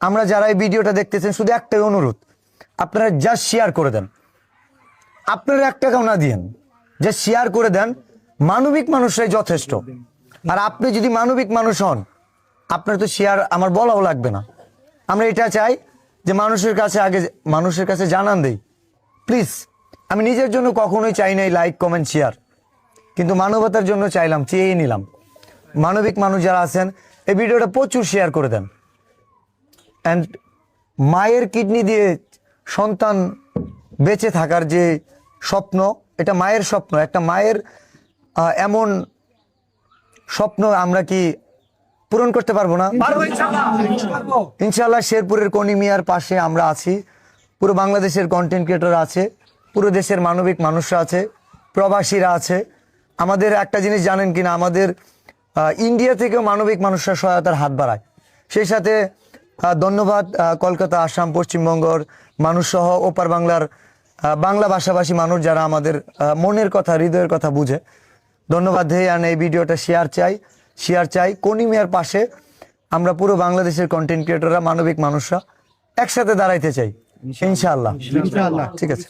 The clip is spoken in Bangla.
আমরা যারা এই ভিডিওটা দেখতেছেন শুধু একটাই অনুরোধ, আপনারা জাস্ট শেয়ার করে দেন। আপনারা 1 টাকাও না দিয়েন, জাস্ট শেয়ার করে দেন। মানবিক মানুষরাই যথেষ্ট। আর আপনি যদি মানবিক মানুষ হন, আপনার তো শেয়ার আমার বলাও লাগবে না। আমরা এটা চাই যে মানুষের কাছে জানান দেই। প্লিজ, আমি নিজের জন্য কখনোই চাই নাই লাইক, কমেন্ট, শেয়ার, কিন্তু মানবতার জন্য চাইলাম, চেয়েই নিলাম। মানবিক মানুষ যারা আছেন এই ভিডিওটা প্রচুর শেয়ার করে দেন। অ্যান্ড মায়ের কিডনি দিয়ে সন্তান বেঁচে থাকার যে স্বপ্ন, এটা মায়ের স্বপ্ন। একটা মায়ের এমন স্বপ্ন আমরা কি পূরণ করতে পারবো না? ইনশাআল্লাহ। শেরপুরের কনি মিয়ার পাশে আমরা আছি। পুরো বাংলাদেশের কন্টেন্ট ক্রিয়েটর আছে, পুরো দেশের মানবিক মানুষরা আছে, প্রবাসীরা আছে। আমাদের একটা জিনিস জানেন কিনা, আমাদের ইন্ডিয়া থেকেও মানবিক মানুষরা সহায়তার হাত বাড়ায়। সেই সাথে ধন্যবাদ কলকাতা, আসাম, পশ্চিমবঙ্গর মানুষ সহ ওপার বাংলার বাংলা ভাষাভাষী মানুষ যারা আমাদের মনের কথা, হৃদয়ের কথা বুঝে। ধন্যবাদ। এই ভিডিওটা শেয়ার চাই। কনি মিয়ার পাশে আমরা পুরো বাংলাদেশের কন্টেন্ট ক্রিয়েটররা, মানবিক মানুষরা একসাথে দাঁড়াইতে চাই ইনশাআল্লাহ। ঠিক আছে।